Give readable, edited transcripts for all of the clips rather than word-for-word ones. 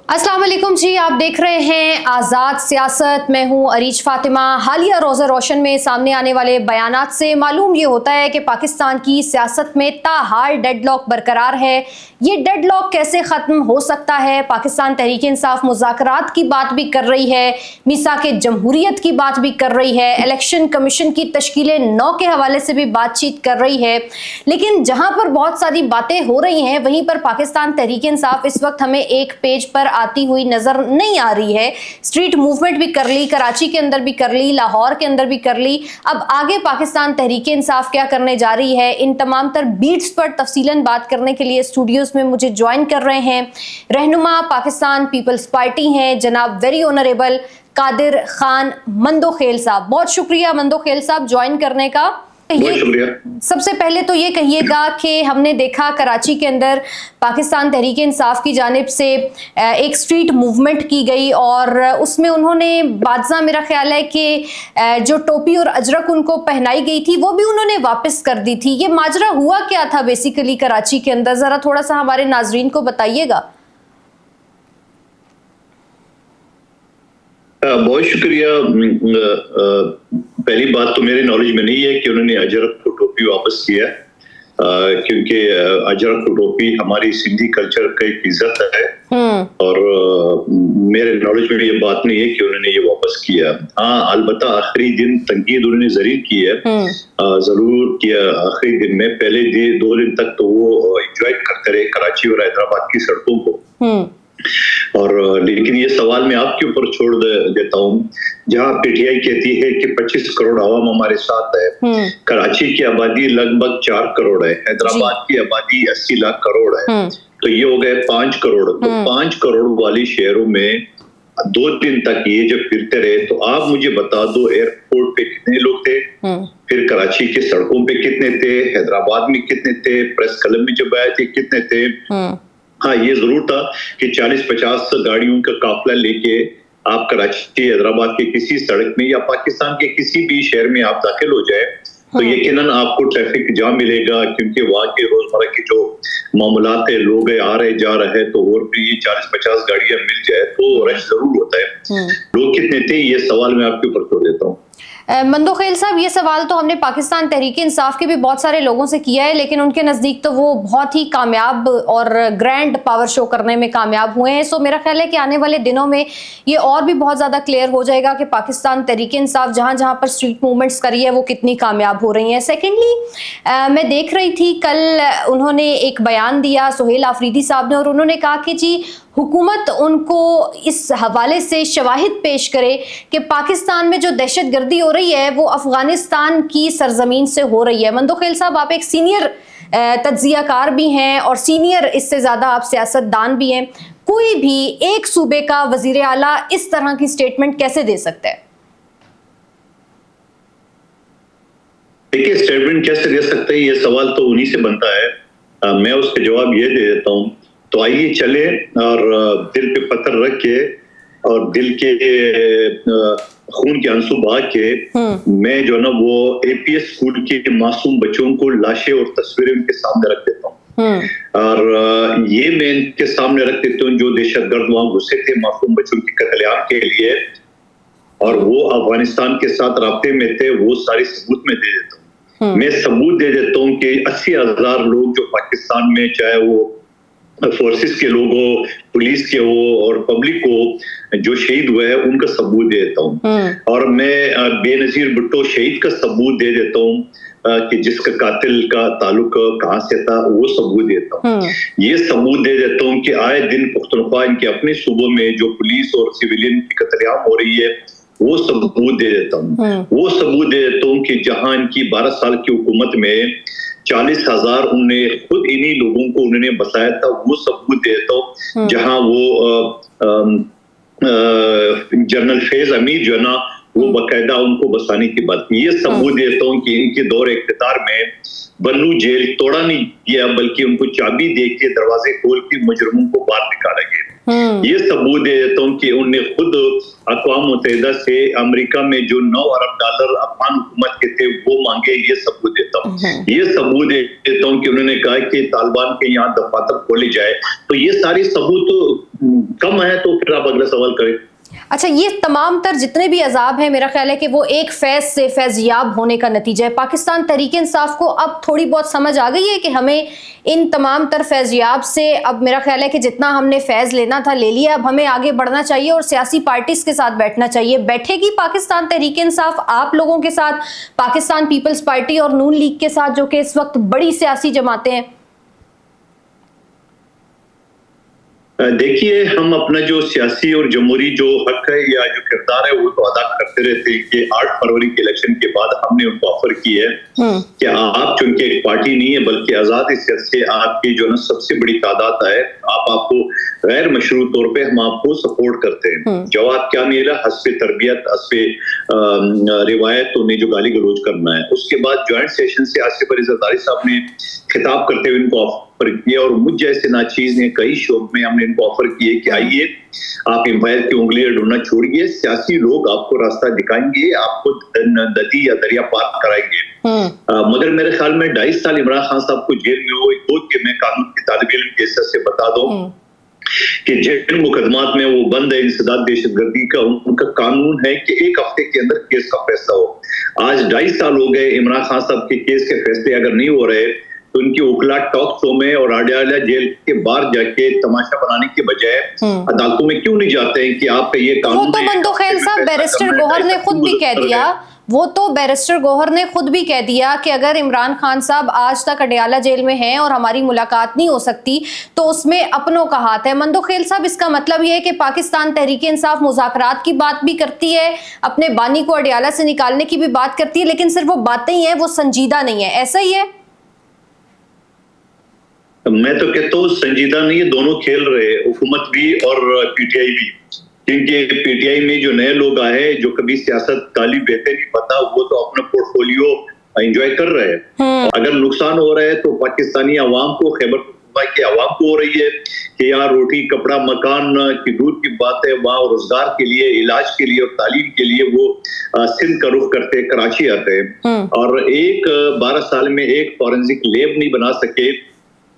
अस्सलाम वालेकुम जी, आप देख रहे हैं आज़ाद सियासत। मैं हूं अरीज फातिमा। हालिया रोज़ा रोशन में सामने आने वाले बयानात से मालूम ये होता है कि पाकिस्तान की सियासत में ताहाल डेडलॉक बरकरार है। ये डेडलॉक कैसे ख़त्म हो सकता है? पाकिस्तान तहरीक इंसाफ मुज़ाकरात की बात भी कर रही है, मीसाक जमहूरियत की बात भी कर रही है, इलेक्शन कमीशन की तश्कील 9 के हवाले से भी बातचीत कर रही है। लेकिन जहां पर बहुत सारी बातें हो रही हैं, वहीं पर पाकिस्तान तहरीक इंसाफ इस वक्त हमें एक पेज पर आती हुई नजर नहीं आ रही है। स्ट्रीट मूवमेंट भी कर ली, कराची के अंदर भी कर ली, लाहौर के अंदर भी कर ली। अब आगे पाकिस्तान तहरीक इंसाफ क्या करने जा रही है, इन तमाम तर बीट्स पर तफसीलन बात करने के लिए स्टूडियोज में मुझे ज्वाइन कर रहे हैं रहनुमा पाकिस्तान पीपल्स पार्टी हैं जनाब वेरी ऑनरेबल कादिर खान मंदोखेल साहब। बहुत शुक्रिया मंदोखेल साहब ज्वाइन करने का। सबसे पहले तो ये कहिएगा कि हमने देखा कराची के अंदर पाकिस्तान तहरीक इंसाफ की जानिब से एक स्ट्रीट मूवमेंट की गई और उसमें उन्होंने बादशाह, मेरा ख्याल है कि जो टोपी और अजरक उनको पहनाई गई थी वो भी उन्होंने वापस कर दी थी। ये माजरा हुआ क्या था बेसिकली कराची के अंदर, जरा थोड़ा सा हमारे नाजरीन को बताइएगा। बहुत शुक्रिया। पहली बात तो मेरे नॉलेज में नहीं है कि उन्होंने अजरक को टोपी वापस किया, क्योंकि अजरक को टोपी हमारी सिंधी कल्चर का एक इज्जत है और मेरे नॉलेज में ये बात नहीं है कि उन्होंने ये वापस किया। हाँ, अलबत्ता आखिरी दिन तंकीद उन्होंने जरूर की है, जरूर किया आखिरी दिन में। पहले 2 दिन तक तो वो एंजॉय करते रहे कराची और हैदराबाद की सड़कों को। और लेकिन ये सवाल मैं आपके ऊपर छोड़ देता हूँ। जहाँ पीटीआई कहती है कि 25 करोड़ आवाम हमारे साथ है, कराची की आबादी लगभग 4 करोड़ है, हैदराबाद की आबादी 80 लाख करोड़ है, तो ये हो गए 5 करोड़। तो 5 करोड़ वाले शहरों में 2 दिन तक ये जब फिरते रहे, तो आप मुझे बता दो एयरपोर्ट पे कितने लोग थे, फिर कराची के सड़कों पे कितने थे, हैदराबाद में कितने थे, प्रेस क्लब में जब आए थे कितने थे। हाँ, ये जरूर था कि 40-50 गाड़ियों का काफिला लेके आप कराची हैदराबाद के किसी सड़क में या पाकिस्तान के किसी भी शहर में आप दाखिल हो जाए तो यकीनन आपको ट्रैफिक जाम मिलेगा, क्योंकि वहाँ के रोजमर्रा के जो मामूलात है, लोग आ रहे जा रहे हैं, तो और भी 40-50 गाड़ियां मिल जाए तो रश जरूर होता है। लोग कितने थे ये सवाल मैं आपके ऊपर छोड़ देता हूँ। मंदोखेल साहब, ये सवाल तो हमने पाकिस्तान तहरीक इंसाफ के भी बहुत सारे लोगों से किया है, लेकिन उनके नज़दीक तो वो बहुत ही कामयाब और ग्रैंड पावर शो करने में कामयाब हुए हैं। सो मेरा ख्याल है कि आने वाले दिनों में ये और भी बहुत ज़्यादा क्लियर हो जाएगा कि पाकिस्तान तहरीक इंसाफ जहाँ जहाँ पर स्ट्रीट मूवमेंट्स करी है वो कितनी कामयाब हो रही हैं। सेकेंडली, मैं देख रही थी कल उन्होंने एक बयान दिया सुहेल आफरीदी साहब ने, और उन्होंने कहा कि जी हुकूमत उनको इस हवाले से शवाहिद पेश करे कि पाकिस्तान में जो दहशत गर्दी हो रही है वो अफगानिस्तान की सरजमीन से हो रही है। मंदोखेल साहब, आप एक सीनियर तज्जियाकार भी हैं और सीनियर इससे ज़्यादा आप सियासतदान भी हैं। कोई भी एक सूबे का वजीर आला इस तरह की स्टेटमेंट कैसे दे सकता है? देखिए, स्टेटमेंट कैसे दे सकते हैं ये सवाल तो उन्हीं से बनता है। मैं उसका जवाब ये दे देता हूँ। तो आइए चले और दिल पे पत्थर रख के और दिल के खून के आंसू बहा के मैं जो ना वो एपीएस स्कूल के मासूम बच्चों को लाशें और तस्वीरें उनके सामने रख देता हूँ। और ये मैं इनके सामने रख देता हूँ जो दहशतगर्द वहां घुसे थे मासूम बच्चों के कत्लेआम के लिए और वो अफगानिस्तान के साथ राब्ते में थे, वो सारे सबूत में दे देता हूँ। मैं सबूत दे देता हूँ कि 80,000 लोग जो पाकिस्तान में, चाहे वो फोर्सेस के लोग हो, पुलिस के हो और पब्लिक को जो शहीद हुए हैं उनका सबूत दे देता हूँ। और मैं बेनजीर भुट्टो शहीद का सबूत दे देता हूँ कि जिसका कातिल का ताल्लुक कहाँ से था वो सबूत देता हूँ। ये सबूत दे देता हूँ कि आए दिन पुख्तनख्वा इनके अपने सूबों में जो पुलिस और सिविलियन की कत्लेआम हो रही है वो सबूत दे देता हूँ। वो सबूत दे देता हूँ कि जहां इनकी 12 साल की हुकूमत में 40,000 उनने खुद इन्हीं लोगों को उन्होंने बसाया था, वो सबूत देता हूँ। जहां वो जनरल फैज अमीर जो है ना वो बाकायदा उनको बसाने की बात, ये सबूत देता हूँ कि इनके दौर इख्तियार में बन्नू जेल तोड़ा नहीं गया बल्कि उनको चाबी दे के दरवाजे खोल के मुजरिमों को बाहर निकाला गया। ये सबूत दे देता हूँ कि उन्हें खुद अक़वाम मुत्तहिदा से अमेरिका में जो $9 अरब अफगान हुकूमत के थे वो मांगे, ये सबूत देता हूँ। ये सबूत देता हूँ कि उन्होंने कहा कि तालिबान के यहाँ दफातर खोले जाए। तो ये सारे सबूत कम है तो फिर आप अगला सवाल करें। अच्छा, ये तमाम तर जितने भी अजाब हैं, मेरा ख्याल है कि वो एक फैज से फैज़याब होने का नतीजा है। पाकिस्तान तहरीक इंसाफ को अब थोड़ी बहुत समझ आ गई है कि हमें इन तमाम तर फैज़याब से, अब मेरा ख्याल है कि जितना हमने फैज़ लेना था ले लिया, अब हमें आगे बढ़ना चाहिए और सियासी पार्टीज के साथ बैठना चाहिए। बैठेगी पाकिस्तान तहरीक इंसाफ आप लोगों के साथ, पाकिस्तान पीपल्स पार्टी और नून लीग के साथ, जो कि इस वक्त बड़ी सियासी जमातें हैं? देखिए, हम अपना जो सियासी और जमहूरी जो हक है या जो किरदार है वो तो अदा करते रहते हैं कि 8 फरवरी के इलेक्शन के बाद हमने उनको ऑफर की है कि आप चूंकि एक पार्टी नहीं है बल्कि आजाद हैसियत से आपकी जो ना सबसे बड़ी तादाद है, आपको गैर मशरूत तौर पे हम आपको सपोर्ट करते हैं। जवाब क्या मिला? हस्बे तरबियत, हस्बे रिवायत उन्हें जो गाली गलौज करना है। उसके बाद ज्वाइंट सेशन से आसिफ अली जरदारी साहब ने खिताब करते हुए इनको ऑफर किया और मुझ जैसे नाचीज ने कई शो में हमने इनको ऑफर किए कि आइए आप एम्पायर की उंगलियां ढूंढना छोड़िए, सियासी लोग आपको रास्ता दिखाएंगे, आपको नदी या दरिया पार कराएंगे। मगर मेरे ख्याल में 2.5 साल इमरान खान साहब को जेल में हो कि मैं कानून की तालिब इल्म के से बता दो कि जिन मुकदमात में वो बंद है इंसदाद दहशतगर्दी का, उनका कानून है कि 1 हफ्ते के अंदर केस का फैसला हो। आज 2.5 साल हो गए इमरान खान साहब के केस के फैसले अगर नहीं हो रहे तो उनकी उकला टॉक शो में और आडियाला जेल के बाहर जाके तमाशा बनाने के बजाय अदालतों में क्यों नहीं जाते हैं कि आप ये कानून। वो तो मंदोखेल साहब बैरिस्टर गौहर ने खुद भी कह दिया, वो तो बैरिस्टर गौहर ने खुद भी कह दिया कि अगर इमरान खान साहब आज तक अडियाला जेल में हैं और हमारी मुलाकात नहीं हो सकती तो उसमें अपनों का हाथ है। मंदोखेल साहब, इसका मतलब ये है कि पाकिस्तान तहरीक इंसाफ मुज़ाकरात की बात भी करती है, अपने बानी को अडियाला से निकालने की भी बात करती है, लेकिन सिर्फ वो बातें ही हैं, वो संजीदा नहीं है, ऐसा ही है? मैं तो कहता हूँ संजीदा नहीं है, दोनों खेल रहे हैं, हुकूमत भी और पीटीआई भी। क्योंकि पीटीआई में जो नए लोग आए जो कभी सियासत तालीम बेहतर नहीं पता, वो तो अपना पोर्टफोलियो एंजॉय कर रहे हैं। अगर नुकसान हो रहा है तो पाकिस्तानी अवाम को, खैबर पख्तूनख्वा की अवाम को हो रही है कि यहाँ रोटी कपड़ा मकान की दूर की बात है, वहाँ रोजगार के लिए, इलाज के लिए और तालीम के लिए वो सिंध का रुख करते कराची आते हैं और 12 साल में एक फॉरेंसिक लैब नहीं बना सके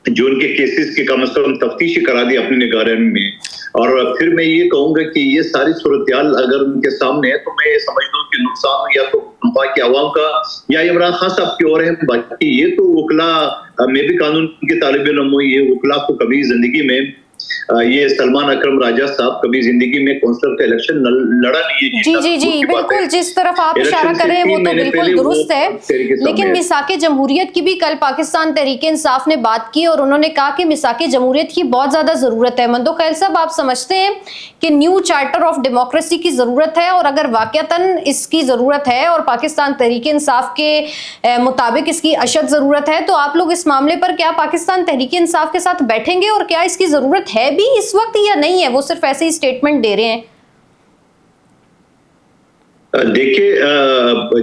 जो उनके केसेस की कम से कम तफ्तीशी करा दी अपनी निगरानी में। और फिर मैं ये कहूंगा कि ये सारी सूरत-ए-हाल अगर उनके सामने है तो मैं ये समझता हूँ कि नुकसान या तो की आवाम का या इमरान खान साहब की ओर है। बाकी ये तो वकला, मैं भी कानून के तालिब इल्म हूं, ये वकला को कभी जिंदगी में, ये सलमान अकरम राजा साहब कभी जिंदगी में काउंसिलर का इलेक्शन लड़ा नहीं है। जी जी जी, बिल्कुल, जिस तरफ आप इशारा कर रहे हैं वो तो बिल्कुल दुरुस्त है, लेकिन मिसाके जमहूरियत की भी कल पाकिस्तान तहरीक इंसाफ ने बात की और उन्होंने कहा कि मिसाके जमहूरियत की बहुत ज्यादा जरूरत है। मंदोखेल साहब, आप समझते हैं कि न्यू चार्टर ऑफ डेमोक्रेसी की जरूरत है? और अगर वाकयातन इसकी जरूरत है और पाकिस्तान तहरीक इंसाफ के मुताबिक इसकी अशद जरूरत है, तो आप लोग इस मामले पर क्या पाकिस्तान तहरीक इंसाफ के साथ बैठेंगे और क्या इसकी जरूरत है भी इस वक्त या नहीं है, वो सिर्फ ऐसे ही स्टेटमेंट दे रहे हैं? देखिए,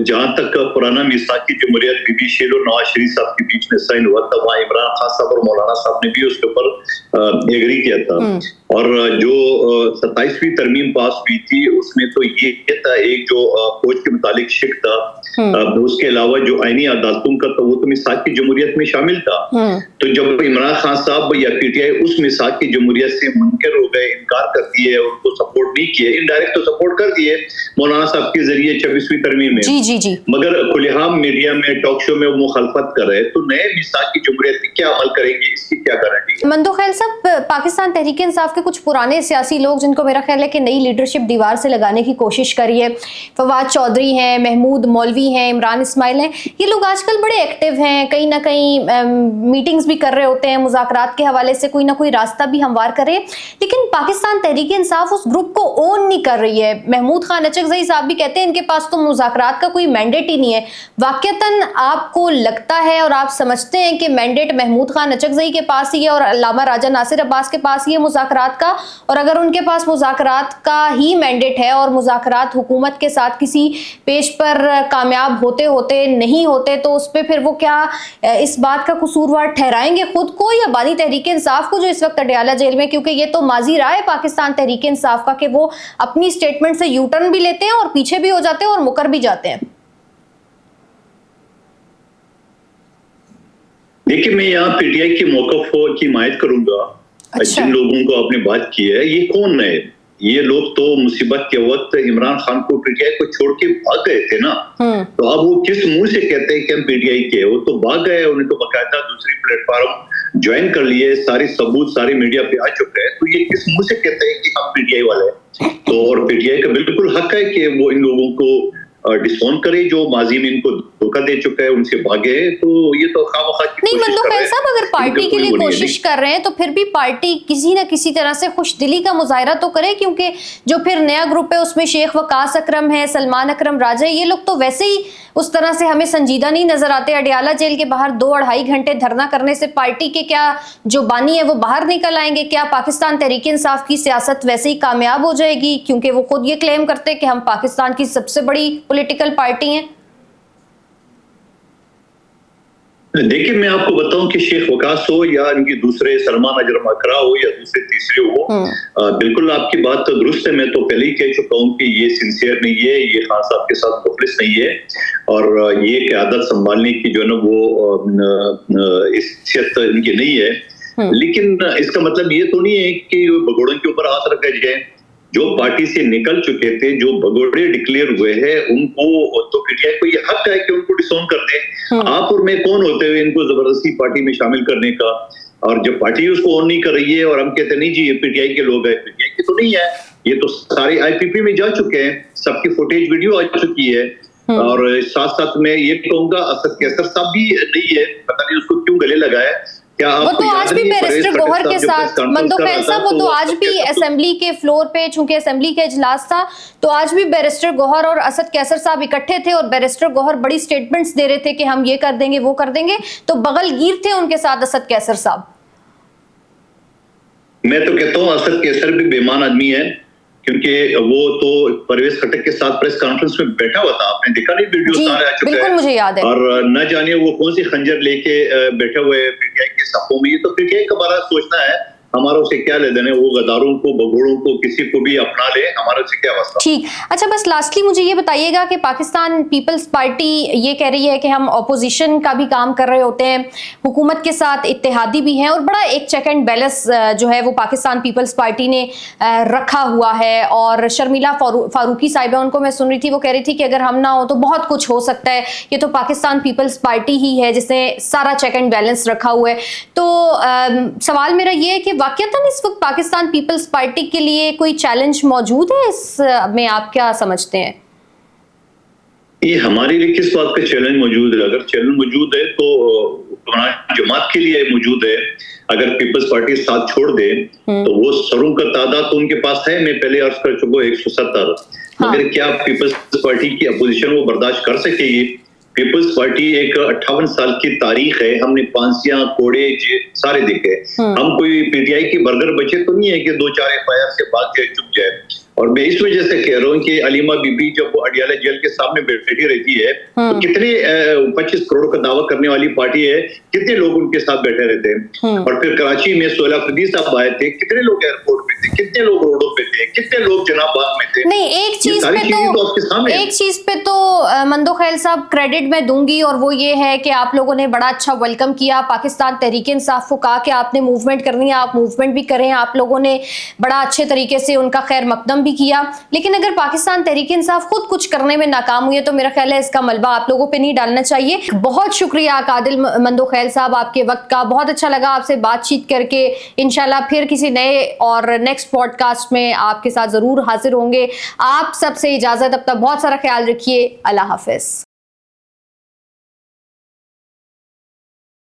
जहां तक पुराना मिसाक की जमहूरियत बीबी शेर और नवाज शरीफ साहब के बीच में साइन हुआ था, वहां इमरान खान साहब और मौलाना साहब ने भी उसके ऊपर एग्री किया था। और जो 27वीं तरमीम पास हुई थी उसमें तो ये था, एक जो फौज के मुतालिक शिक था, उसके अलावा जो आईनी अदालतों का था वो तो मिसाक की जमहूरियत में शामिल था। तो जब इमरान खान साहब या पीटीआई उस मिसाक की जमहूरियत से मुनकर हो गए, इनकार कर दिए, उनको सपोर्ट नहीं किए, इनडायरेक्ट तो सपोर्ट कर दिए मौलाना साहब के जरिए 26वीं तरमीम में, जी जी जी, मगर खुलेआम मीडिया में, टॉक शो में वो मुखालफत कर रहे, तो नए मिसाक की जमहूरियत क्या अमल करेंगे, इसकी क्या गारंटी है? मंदोखेल साहब, पाकिस्तान तहरीक इंसाफ के कुछ पुराने सियासी लोग जिनको मेरा ख्याल है कि नई लीडरशिप दीवार से लगाने की कोशिश करी है, फवाद चौधरी हैं, महमूद मौलवी हैं, इमरान इस्माइल हैं, ये लोग आजकल बड़े एक्टिव हैं, कहीं ना कहीं मीटिंग्स भी कर रहे होते हैं, मुज़ाकरात के हवाले से कोई ना कोई रास्ता भी हमवार कर रहे हैं, लेकिन पाकिस्तान तहरीक इंसाफ उस ग्रुप को ओन नहीं कर रही है। महमूद खान अचकज़ई साहब भी कहते हैं इनके पास तो मुज़ाकरात का कोई मैंडेट ही नहीं है। वाकयातन आपको लगता है और आप समझते हैं कि मैंडेट महमूद खान अचकज़ई के पास ही है और अल्लामा राजा नासिर अब्बास के पास ही है मुज़ाकरात का? और अगर उनके पास मुज़ाकरात का ही मैंडेट है और मुज़ाकरात हुकूमत के साथ किसी पेश पर कामयाब होते होते नहीं होते, तो उस पर फिर वो क्या इस बात का कसूरवार ठहराएंगे खुद को या बानी तहरीक इंसाफ को जो इस वक्त अडियाला जेल में? क्योंकि ये तो माजी रहा है पाकिस्तान तहरीक इंसाफ का कि वो अपनी स्टेटमेंट से यू टर्न भी लेते हैं और पीछे भी हो जाते हैं और मुकर भी जाते हैं। देखिए, मैं यहाँ पीटीआई की मौक़िफ़ की हिमायत करूंगा अच्छा। जिन लोगों को आपने बात की है, ये कौन है? ये लोग तो मुसीबत के वक्त इमरान खान को पीटीआई को छोड़ के भाग गए थे ना। तो अब वो किस मुंह से कहते हैं कि हम पीटीआई के? वो तो भाग गए, उन्हें तो बकायदा दूसरी प्लेटफॉर्म ज्वाइन कर लिए, सारे सबूत सारे मीडिया पे आ चुके हैं। तो ये किस मुंह से कहते हैं कि हम पीटीआई वाले हैं? तो और पीटीआई का बिल्कुल हक है कि वो इन लोगों को डिसऑन करे जो माजी में इनको धोखा दे चुका है, उनसे भागे। तो ये तो खामखा की नहीं, कोशिश मंदो कर रहे खैल हैं। साहब, अगर पार्टी के लिए कोशिश कर रहे हैं तो फिर भी पार्टी किसी न किसी तरह से खुशदिली का मुजाहरा तो करे, क्योंकि जो फिर नया ग्रुप है उसमें शेख वकास अकरम है, सलमान अकरम राजा, ये लोग तो वैसे ही उस तरह से हमें संजीदा नहीं नजर आते। अडियाला जेल के बाहर 2-2.5 घंटे धरना करने से पार्टी के क्या जो बानी है वो बाहर निकल आएंगे? क्या पाकिस्तान तहरीक इंसाफ की सियासत वैसे ही कामयाब हो जाएगी? क्योंकि वो खुद ये क्लेम करते हैं कि हम पाकिस्तान की सबसे बड़ी पॉलिटिकल पार्टी हैं। देखिए, मैं आपको बताऊं कि शेख वकास हो या इनके दूसरे सलमान अजरम अकरा हो या दूसरे तीसरे हो, बिल्कुल आपकी बात तो दुरुस्त है। मैं तो पहले ही कह चुका हूं कि ये सिंसियर नहीं है, ये खान साहब के साथ मुखलिस नहीं है, और ये क़यादत संभालने की जो है ना वो हैसियत इनकी नहीं है। लेकिन इसका मतलब ये तो नहीं है कि भगोड़ों के ऊपर हाथ रखे जाए। जो पार्टी से निकल चुके थे, जो भगोड़े डिक्लेयर हुए हैं, उनको तो पीटीआई को ये हक है कि उनको डिसऑन कर दें। आप और मैं कौन होते हुए इनको जबरदस्ती पार्टी में शामिल करने का? और जब पार्टी उसको ऑन नहीं कर रही है और हम कहते नहीं जी ये पीटीआई के लोग हैं, पीटीआई के तो नहीं है, ये तो सारे आईपीपी में जा चुके हैं, सबकी फुटेज वीडियो आ चुकी है। और साथ साथ मैं ये कहूंगा असद कैसर साहब भी नहीं है, पता नहीं उसको क्यों गले लगाया। वो तो आज भी बैरिस्टर गौहर के साथ, मंदो खैल साहब, वो तो आज भी असेंबली के फ्लोर पे, चूंकि असेंबली का इजलास था, तो आज भी बैरिस्टर गौहर और असद कैसर साहब इकट्ठे थे और बैरिस्टर गौहर बड़ी स्टेटमेंट्स दे रहे थे कि हम ये कर देंगे वो कर देंगे, तो बगलगीर थे उनके साथ असद कैसर साहब। मैं तो कहता हूँ असद कैसर भी बेईमान आदमी है, क्योंकि वो तो परवेज खटक के साथ प्रेस कॉन्फ्रेंस में बैठा हुआ था। आपने देखा नहीं, वीडियो सारे आ चुके हैं, बिल्कुल मुझे याद है। और न जाने वो कौन सी खंजर लेके बैठे हुए पीटीआई के सफों में। ये तो पीटीआई का बारा सोचना है, हमारा उसे क्या ले देने, वो गद्दारों को भगोड़ों को किसी को भी अपना ले, हमारा उसे क्या वास्ता। ठीक, अच्छा बस लास्टली मुझे ये बताइएगा कि पाकिस्तान पीपल्स पार्टी ये कह रही है कि हम ऑपोजिशन का भी काम कर रहे होते हैं, हुकूमत के साथ इत्तेहादी भी हैं, और बड़ा एक चेक एंड बैलेंस जो है वो पाकिस्तान पीपल्स पार्टी ने रखा हुआ है। और शर्मिला फारूकी साहिबा, उनको मैं सुन रही थी, वो कह रही थी कि अगर हम ना हो तो बहुत कुछ हो सकता है, ये तो पाकिस्तान पीपल्स पार्टी ही है जिसने सारा चेक एंड बैलेंस रखा हुआ है। तो सवाल मेरा ये है कि वाकईतन इस वक्त पाकिस्तान पीपल्स पार्टी के लिए कोई चैलेंज मौजूद है इस में? आप क्या समझते हैं? ये हमारे लिए किस बात का चैलेंज मौजूद है? अगर चैलेंज मौजूद है तो जमात के लिए मौजूद है। अगर पीपल्स पार्टी साथ छोड़ दे तो वो सरों का तादाद तो उनके पास है, मैं पहले अर्ज कर चुका हूं 170। मगर क्या पीपल्स पार्टी की अपोजिशन वो बर्दाश्त कर सकेगी? पीपल्स पार्टी एक 58 साल की तारीख है, हमने फांसियां कोड़े सारे देखे। हम कोई पीटीआई के बर्गर बचे तो नहीं है कि 2-4 एफआईआर से भाग जाए, चुप जाए। और मैं इस वजह से कह रहा हूँ कि अलीमा बीबी जब वो अडियाला जेल के सामने बैठी रहती है तो कितने 25 करोड़ का दावा करने वाली पार्टी है, कितने लोग उनके साथ बैठे रहते हैं। और फिर कराची में सोहेल अफरीदी साहब आए थे, कितने लोग एयरपोर्ट पे थे, कितने लोग रोडों पे थे, कितने लोग जनाब बाग में थे। नहीं, एक चीज पे तो मंदो खैल साहब क्रेडिट मैं दूंगी, और वो ये है कि आप लोगों ने बड़ा अच्छा वेलकम किया। पाकिस्तान तहरीक इंसाफ को कहा कि आपने मूवमेंट करनी है, आप मूवमेंट भी करें। आप लोगों ने बड़ा अच्छे तरीके से उनका खैर मकदम भी किया। लेकिन अगर पाकिस्तान तहरीक इंसाफ खुद कुछ करने में नाकाम हुई है तो मेरा ख्याल है इसका मलबा आप लोगों पे नहीं डालना चाहिए। बहुत शुक्रिया कादिल मंदो खैल साहब आपके वक्त का, बहुत अच्छा लगा आपसे बातचीत करके। इंशाल्लाह फिर किसी नए और नेक्स्ट पॉडकास्ट में आपके साथ जरूर हाजिर होंगे। आप सबसे इजाजत, अब तक बहुत सारा ख्याल रखिए। अल्लाह हाफिज।